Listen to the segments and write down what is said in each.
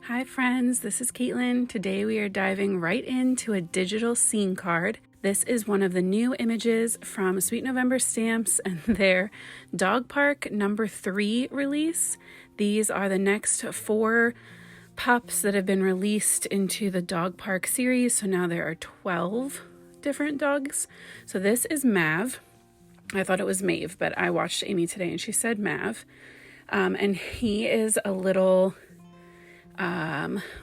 Hi friends, this is Caitlin. Today we are diving right into a digital scene card. This is one of the new images from Sweet November Stamps and their Dog Park number 3 release. These are the next 4 pups that have been released into the Dog Park series. So now there are 12 different dogs. So this is Mav. I thought it was Maeve, but I watched Amy today and she said Mav. And he is a little...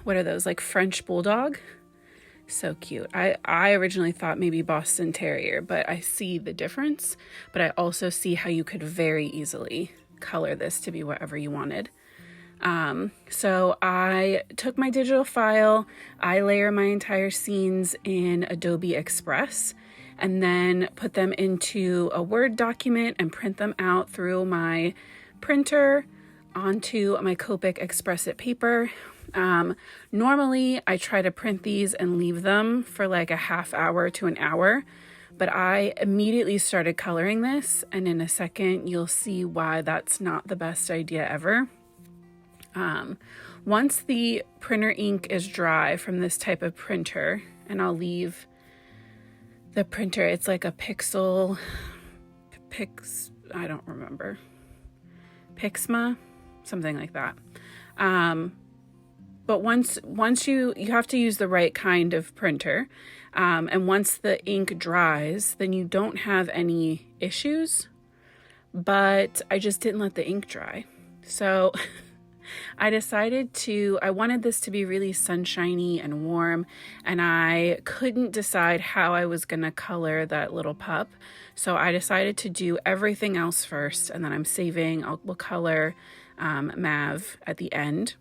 what are those, like French Bulldog? So cute. I originally thought maybe Boston Terrier, but I see the difference. But I also see how you could very easily color this to be whatever you wanted. So I took my digital file, I layer my entire scenes in Adobe Express, and then put them into a Word document and print them out through my printer onto my Copic Express It paper. Normally I try to print these and leave them for like a half hour to an hour, but I immediately started coloring this, and in a second you'll see why that's not the best idea ever. Once the printer ink is dry from this type of printer, and I'll leave the printer, it's like a I don't remember, Pixma, something like that. But once you have to use the right kind of printer, and once the ink dries, then you don't have any issues. But I just didn't let the ink dry. So I wanted this to be really sunshiny and warm, and I couldn't decide how I was gonna color that little pup. So I decided to do everything else first, and then we'll color Mav at the end.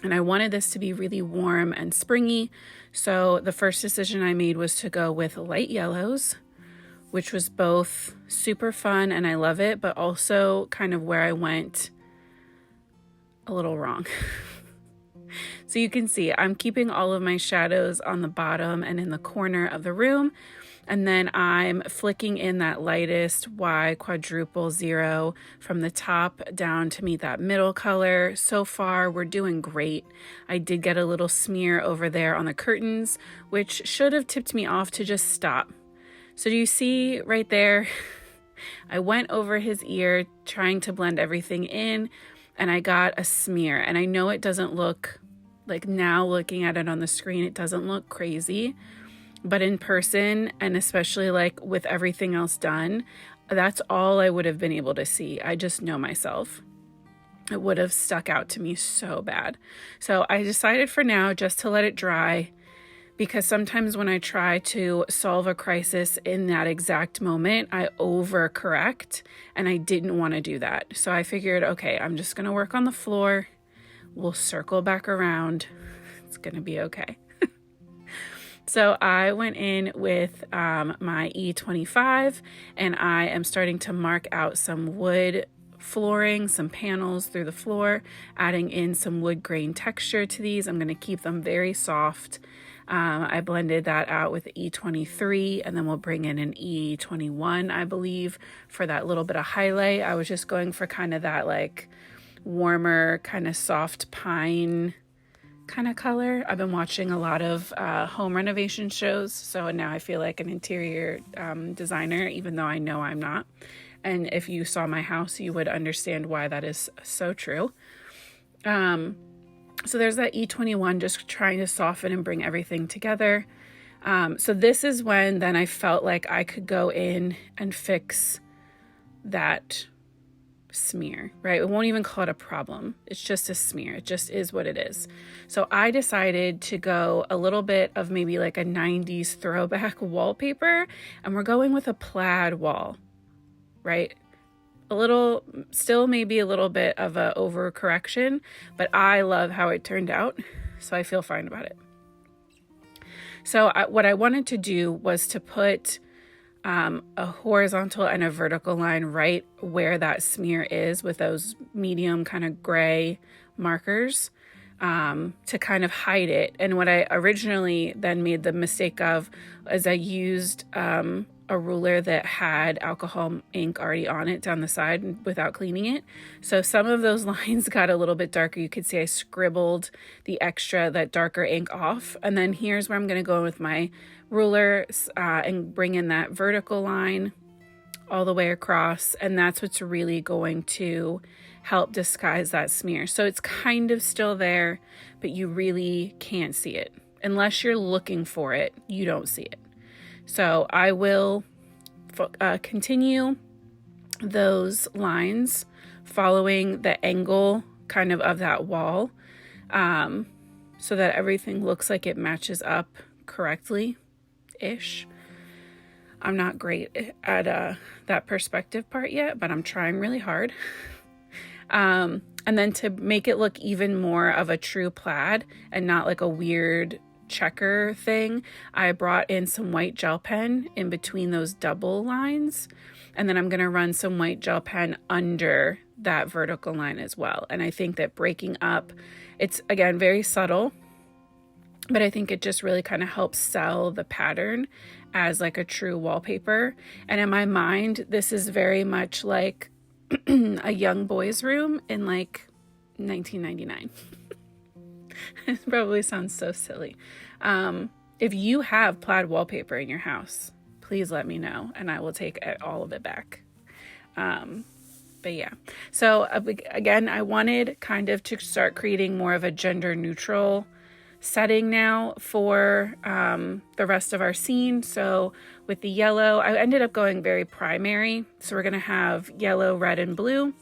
And I wanted this to be really warm and springy. So the first decision I made was to go with light yellows, which was both super fun and I love it, but also kind of where I went a little wrong. So you can see I'm keeping all of my shadows on the bottom and in the corner of the room. And then I'm flicking in that lightest Y quadruple 0 from the top down to meet that middle color. So far, we're doing great. I did get a little smear over there on the curtains, which should have tipped me off to just stop. So do you see right there? I went over his ear trying to blend everything in, and I got a smear. And I know it doesn't look like, now looking at it on the screen, it doesn't look crazy. But in person, and especially like with everything else done, that's all I would have been able to see. I just know myself. It would have stuck out to me so bad. So I decided for now just to let it dry, because sometimes when I try to solve a crisis in that exact moment, I overcorrect, and I didn't want to do that. So I figured, okay, I'm just going to work on the floor. We'll circle back around. It's going to be okay. So I went in with my E25, and I am starting to mark out some wood flooring, some panels through the floor, adding in some wood grain texture to these. I'm going to keep them very soft. I blended that out with E23, and then we'll bring in an E21, I believe, for that little bit of highlight. I was just going for kind of that like warmer, kind of soft pine kind of color. I've been watching a lot of home renovation shows, so now I feel like an interior designer, even though I know I'm not. And if you saw my house, you would understand why that is so true. So there's that E21, just trying to soften and bring everything together. So this is when then I felt like I could go in and fix that smear, right? We won't even call it a problem. It's just a smear. It just is what it is. So I decided to go a little bit of maybe like a 90s throwback wallpaper, and we're going with a plaid wall, right? A little, still maybe a little bit of a overcorrection, but I love how it turned out, so I feel fine about it. So what I wanted to do was to put a horizontal and a vertical line right where that smear is with those medium kind of gray markers to kind of hide it. And what I originally then made the mistake of is I used a ruler that had alcohol ink already on it down the side without cleaning it. So some of those lines got a little bit darker. You could see I scribbled that darker ink off. And then here's where I'm going to go with my ruler and bring in that vertical line all the way across. And that's what's really going to help disguise that smear. So it's kind of still there, but you really can't see it. Unless you're looking for it, you don't see it. So I will continue those lines following the angle kind of that wall, so that everything looks like it matches up correctly-ish. I'm not great at that perspective part yet, but I'm trying really hard. And then to make it look even more of a true plaid and not like a weird checker thing, I brought in some white gel pen in between those double lines, and then I'm going to run some white gel pen under that vertical line as well. And I think that breaking up, it's again very subtle, but I think it just really kind of helps sell the pattern as like a true wallpaper. And in my mind, this is very much like a young boy's room in like 1999. It probably sounds so silly. If you have plaid wallpaper in your house, please let me know and I will take all of it back. But yeah, so again, I wanted kind of to start creating more of a gender neutral setting now for the rest of our scene. So with the yellow, I ended up going very primary. So we're going to have yellow, red, and blue,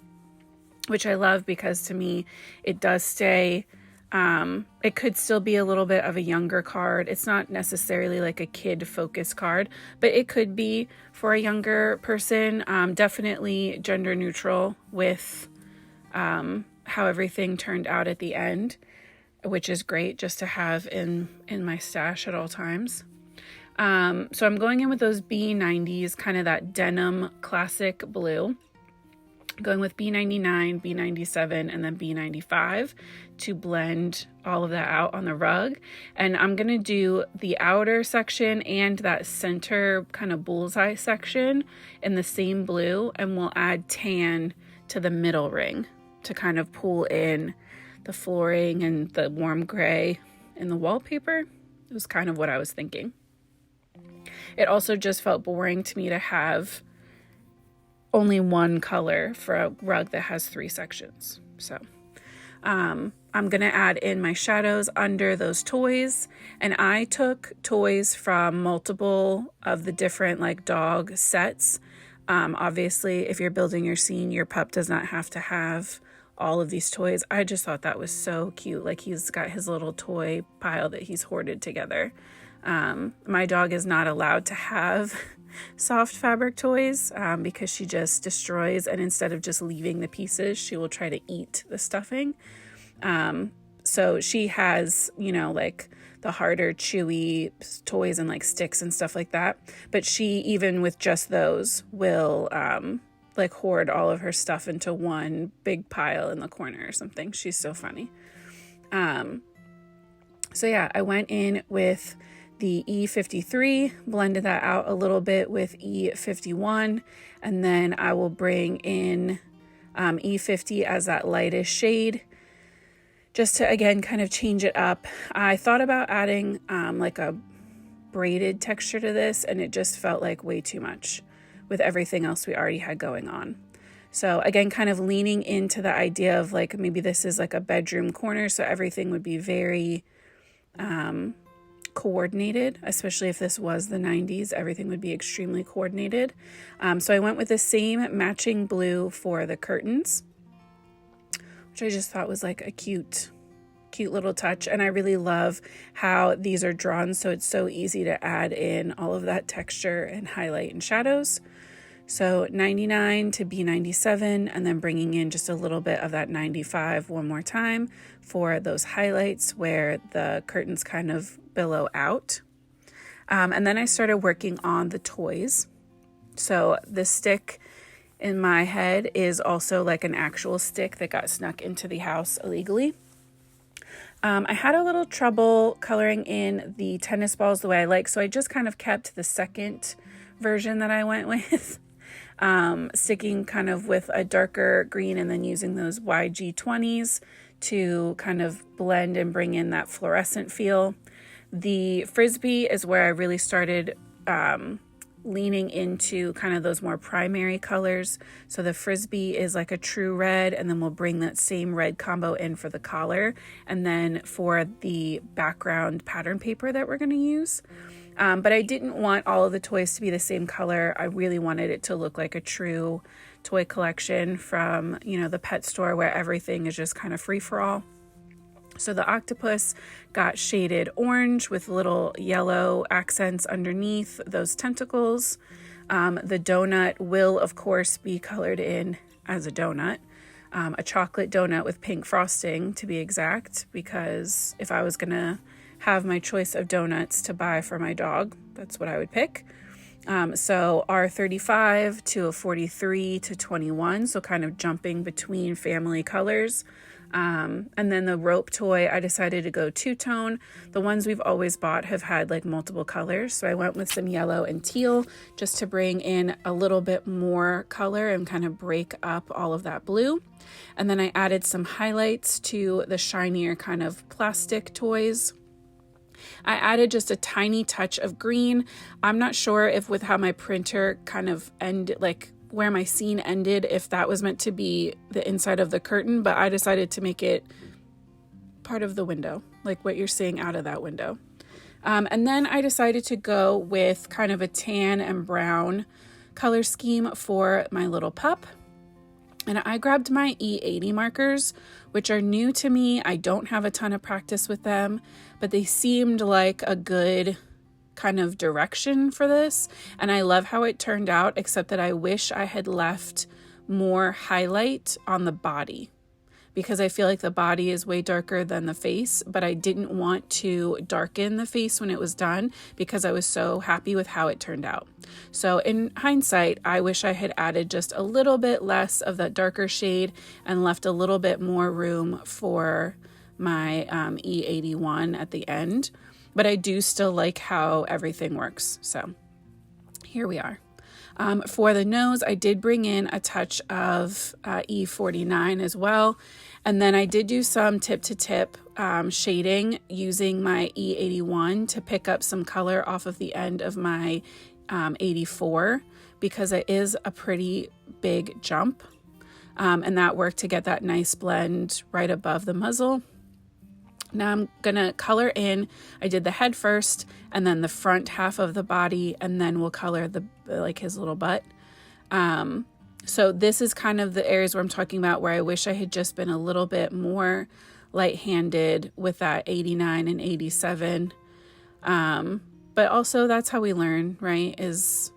which I love because to me, it does stay. It could still be a little bit of a younger card. It's not necessarily like a kid focused card, but it could be for a younger person. Definitely gender neutral with how everything turned out at the end, which is great just to have in my stash at all times. So I'm going in with those B90s, kind of that denim classic blue. Going with B99, B97, and then B95 to blend all of that out on the rug. And I'm going to do the outer section and that center kind of bullseye section in the same blue, and we'll add tan to the middle ring to kind of pull in the flooring and the warm gray in the wallpaper. It was kind of what I was thinking. It also just felt boring to me to have only one color for a rug that has 3 sections. So I'm going to add in my shadows under those toys. And I took toys from multiple of the different like dog sets. Obviously, if you're building your scene, your pup does not have to have all of these toys. I just thought that was so cute. Like he's got his little toy pile that he's hoarded together. My dog is not allowed to have soft fabric toys because she just destroys, and instead of just leaving the pieces, she will try to eat the stuffing. So she has, like the harder chewy toys and like sticks and stuff like that. But she, even with just those, will like hoard all of her stuff into one big pile in the corner or something. She's so funny. So yeah, I went in with the E53, blended that out a little bit with E51, and then I will bring in E50 as that lightest shade, just to, again, kind of change it up. I thought about adding like a braided texture to this, and it just felt like way too much with everything else we already had going on. So again, kind of leaning into the idea of like, maybe this is like a bedroom corner, so everything would be very coordinated, especially if this was the 90s, everything would be extremely coordinated. So I went with the same matching blue for the curtains, which I just thought was like a cute little touch. And I really love how these are drawn, so it's so easy to add in all of that texture and highlight and shadows. So 99 to B97, and then bringing in just a little bit of that 95 one more time for those highlights where the curtains kind of billow out. And then I started working on the toys. So the stick in my head is also like an actual stick that got snuck into the house illegally. I had a little trouble coloring in the tennis balls the way I like, so I just kind of kept the second version that I went with. Sticking kind of with a darker green and then using those YG20s to kind of blend and bring in that fluorescent feel. The Frisbee is where I really started leaning into kind of those more primary colors. So the Frisbee is like a true red, and then we'll bring that same red combo in for the collar. And then for the background pattern paper that we're going to use. But I didn't want all of the toys to be the same color. I really wanted it to look like a true toy collection from, the pet store where everything is just kind of free for all. So the octopus got shaded orange with little yellow accents underneath those tentacles. The donut will, of course, be colored in as a donut. A chocolate donut with pink frosting, to be exact, because if I was going to have my choice of donuts to buy for my dog, that's what I would pick. So R35 to a 43 to 21, so kind of jumping between family colors. And then the rope toy, I decided to go two-tone. The ones we've always bought have had like multiple colors, so I went with some yellow and teal just to bring in a little bit more color and kind of break up all of that blue. And then I added some highlights to the shinier kind of plastic toys. I added just a tiny touch of green. I'm not sure if with how my printer kind of ended, like where my scene ended, if that was meant to be the inside of the curtain, but I decided to make it part of the window, like what you're seeing out of that window. And then I decided to go with kind of a tan and brown color scheme for my little pup. And I grabbed my E80 markers, which are new to me. I don't have a ton of practice with them, but they seemed like a good kind of direction for this. And I love how it turned out, except that I wish I had left more highlight on the body, because I feel like the body is way darker than the face, but I didn't want to darken the face when it was done because I was so happy with how it turned out. So in hindsight, I wish I had added just a little bit less of that darker shade and left a little bit more room for my E81 at the end, but I do still like how everything works. So here we are. For the nose, I did bring in a touch of E49 as well. And then I did do some tip-to-tip shading using my E81 to pick up some color off of the end of my 84, because it is a pretty big jump. And that worked to get that nice blend right above the muzzle. Now I'm gonna color in, I did the head first and then the front half of the body, and then we'll color his little butt. So this is kind of the areas where I'm talking about where I wish I had just been a little bit more light-handed with that 89 and 87. But also that's how we learn, right? Is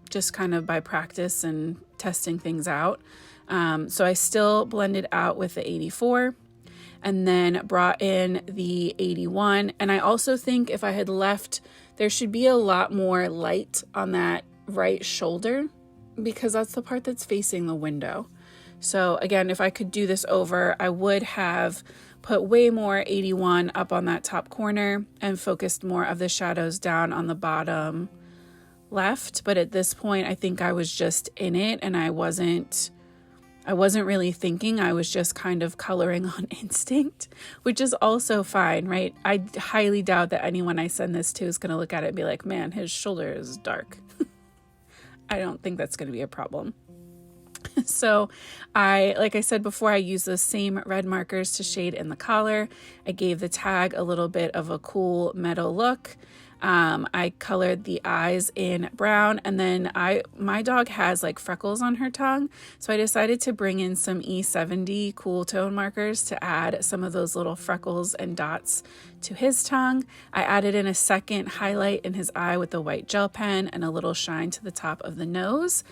just kind of by practice and testing things out. So I still blended out with the 84. And then brought in the 81. And I also think if I had left, there should be a lot more light on that right shoulder, because that's the part that's facing the window. So again, if I could do this over, I would have put way more 81 up on that top corner and focused more of the shadows down on the bottom left. But at this point, I think I was just in it and I wasn't really thinking. I was just kind of coloring on instinct, which is also fine, right? I highly doubt that anyone I send this to is going to look at it and be like, man, his shoulder is dark. I don't think that's going to be a problem. So like I said before, I used those same red markers to shade in the collar. I gave the tag a little bit of a cool metal look. I colored the eyes in brown, and then my dog has like freckles on her tongue. So I decided to bring in some E70 cool tone markers to add some of those little freckles and dots to his tongue. I added in a second highlight in his eye with the white gel pen and a little shine to the top of the nose.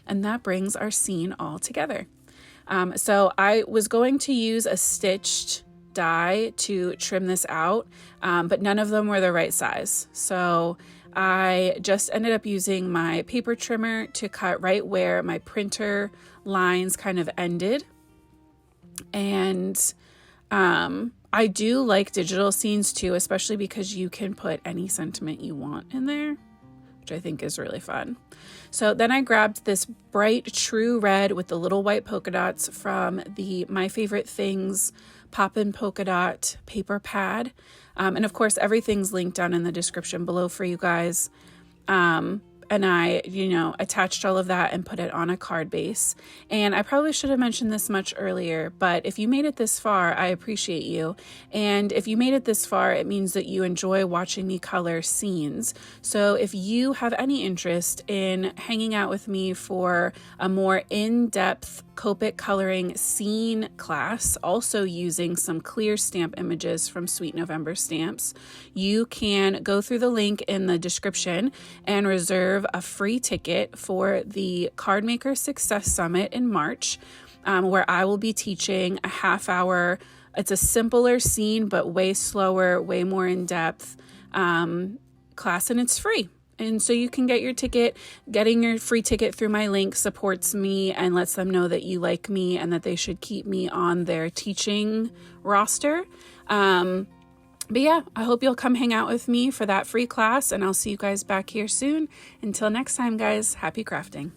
And that brings our scene all together. So I was going to use a stitched die to trim this out, but none of them were the right size. So I just ended up using my paper trimmer to cut right where my printer lines kind of ended. And I do like digital scenes too, especially because you can put any sentiment you want in there. which I think is really fun. So then I grabbed this bright true red with the little white polka dots from the My Favorite Things Poppin' Polka Dot paper pad. And of course, everything's linked down in the description below for you guys. And I, attached all of that and put it on a card base. And I probably should have mentioned this much earlier, but if you made it this far, I appreciate you. And if you made it this far, it means that you enjoy watching me color scenes. So if you have any interest in hanging out with me for a more in-depth Copic coloring scene class, also using some clear stamp images from Sweet November Stamps, you can go through the link in the description and reserve a free ticket for the Cardmaker Success Summit in March, where I will be teaching a half-hour. It's a simpler scene, but way slower, way more in-depth class, and it's free. And so you can get your ticket. Getting your free ticket through my link supports me and lets them know that you like me and that they should keep me on their teaching roster. But yeah, I hope you'll come hang out with me for that free class, and I'll see you guys back here soon. Until next time, guys, happy crafting.